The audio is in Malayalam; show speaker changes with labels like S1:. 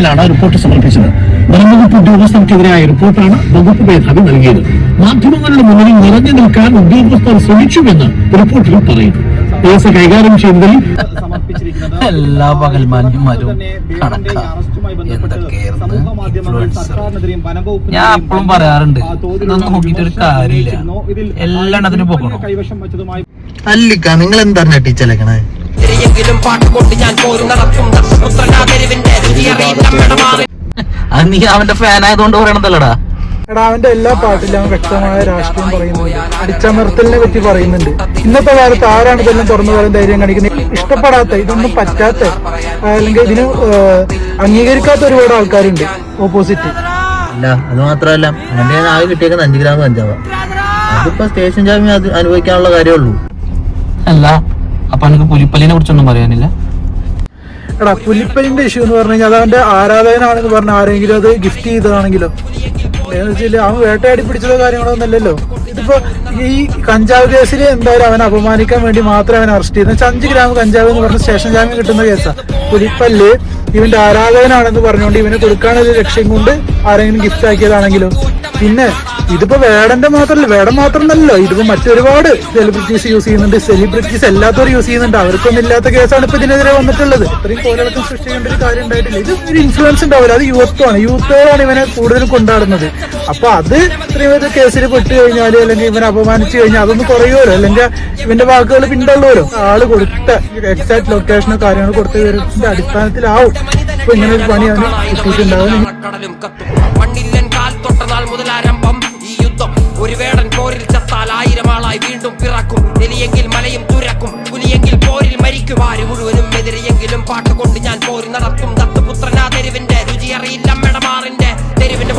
S1: തമ്മിലാണ് റിപ്പോർട്ട് സമർപ്പിച്ചത്. വനംവകുപ്പ് ഉദ്യോഗസ്ഥർക്കെതിരായ റിപ്പോർട്ടാണ് വകുപ്പ് മേധാവി നൽകിയത്. മാധ്യമങ്ങളുടെ മുന്നിൽ നിറഞ്ഞു നിൽക്കാൻ ഉദ്യോഗസ്ഥർ ശ്രമിച്ചുവെന്ന് റിപ്പോർട്ടിൽ പറയുന്നു. കേസ് കൈകാര്യം ചെയ്യുന്നതിൽ
S2: എല്ലാ പകൽമാന്യന്മാരും കണക്കാ. ഞാൻ എപ്പോഴും പറയാറുണ്ട്, ഇതൊന്നും നോക്കിയിട്ടൊരു കാര്യമില്ല, എല്ലാത്തിനും പോകണം.
S3: അല്ലിക്ക നിങ്ങൾ എന്താണ് ടീച്ചറേക്കണേ?
S2: അത് നീ അവന്റെ ഫാൻ ആയതുകൊണ്ട് പറയണതല്ലടാ.
S4: എടാ, അവന്റെ എല്ലാ പാട്ടിലും അവൻ വ്യക്തമായ രാഷ്ട്രീയം പറയുന്നുണ്ട്, അടിച്ചമർത്തലിനെ പറ്റി പറയുന്നുണ്ട്. ഇന്നത്തെ കാലത്ത് ആരാണ് ഇതെല്ലാം തുറന്നു പറയാൻ ധൈര്യം കാണിക്കുന്നത്? ഇഷ്ടപ്പെടാത്ത, ഇതൊന്നും പറ്റാത്ത, അല്ലെങ്കിൽ ഇതിന് അംഗീകരിക്കാത്ത ഒരുപാട് ആൾക്കാരുണ്ട് ഓപ്പോസിറ്റ്.
S3: അല്ല, അത് മാത്രമല്ല, അവന്റെ ആകെ കിട്ടിയേക്കുന്ന 5 ഗ്രാം കഞ്ചാവാ. അതിപ്പോ സ്റ്റേഷൻ ജാമ്യം അനുഭവിക്കാനുള്ള കാര്യമുള്ളൂ.
S2: അല്ല, അപ്പൊ എനിക്ക് പുലിപ്പല്ലിനെ കുറിച്ചൊന്നും പറയാനില്ല.
S4: എടാ, പുലിപ്പലിന്റെ ഇഷ്യൂ എന്ന് പറഞ്ഞു കഴിഞ്ഞാൽ അത് അവന്റെ ആരാധകനാണെന്ന് പറഞ്ഞ ആരെങ്കിലും അത് ഗിഫ്റ്റ് ചെയ്തതാണെങ്കിലോ, അവൻ വേട്ടയാടി പിടിച്ചതോ കാര്യങ്ങളോ ഒന്നല്ലല്ലോ. ഇതിപ്പോ ഈ കഞ്ചാവ് കേസിൽ എന്തായാലും അവനെ അപമാനിക്കാൻ വേണ്ടി മാത്രമേ അവൻ അറസ്റ്റ് ചെയ്തു. 5 ഗ്രാം കഞ്ചാവ് എന്ന് പറഞ്ഞ സ്റ്റേഷൻ ജാമ്യം കിട്ടുന്ന കേസാ. പുലിപ്പല്ല് ഇവന്റെ ആരാധകനാണെന്ന് പറഞ്ഞുകൊണ്ട് ഇവനെ കൊടുക്കാനൊരു ലക്ഷ്യം കൊണ്ട് ആരെങ്കിലും ഗിഫ്റ്റ് ആക്കിയതാണെങ്കിലോ. പിന്നെ ഇതിപ്പോ വേടൻ മാത്രമല്ലല്ലോ, ഇതിപ്പോ മറ്റൊരുപാട് സെലിബ്രിറ്റീസ് യൂസ് ചെയ്യുന്നുണ്ട്. സെലിബ്രിറ്റീസ് എല്ലാത്തവരും യൂസ് ചെയ്യുന്നുണ്ട്. അവർക്കൊന്നും ഇല്ലാത്ത കേസാണ് ഇപ്പൊ ഇതിനെതിരെ വന്നിട്ടുള്ളത്. ഇത്രയും കോലടക്കം സൃഷ്ടിക്കേണ്ട ഒരു കാര്യം ഉണ്ടായിട്ടില്ല. ഇത് ഒരു ഇൻഫ്ലുവൻസ് ഉണ്ടാവില്ല, അത് യൂത്തുകളാണ് ഇവനെ കൂടുതലും കൊണ്ടാടുന്നത്. അപ്പൊ അത് ഇത്രയും ഒരു കേസിൽ പെട്ട് കഴിഞ്ഞാല്, അല്ലെങ്കിൽ ഇവനെ അപമാനിച്ചു കഴിഞ്ഞാൽ അതൊന്നും കുറയുമല്ലോ, അല്ലെങ്കിൽ ഇവന്റെ വാക്കുകൾ പിന്തള്ളുമല്ലോ. ആള് കൊടുത്ത എക്സാക്ട് ലൊക്കേഷനോ കാര്യങ്ങളോ കൊടുത്ത വിവരത്തിന്റെ അടിസ്ഥാനത്തിലാവും ഇപ്പൊ ഇങ്ങനെ ഒരു പണി അവന് കിട്ടിയിട്ടുണ്ടാവും.
S5: ഒരു വേടൻ പോരിൽ ചത്താൽ 1000 ആളായി വീണ്ടും പിറക്കും. എലിയെങ്കിൽ മലയും തുരക്കും, പുലിയെങ്കിൽ പോരിൽ മരിക്കും. ആര് മുഴുവനും എതിരെയെങ്കിലും പാട്ടുകൊണ്ട് ഞാൻ പോരി നടത്തും. ദത്തുപുത്രനാ തെരുവിന്റെ രുചിയറിയില്ല മെടമാറിന്റെ തെരുവിന്റെ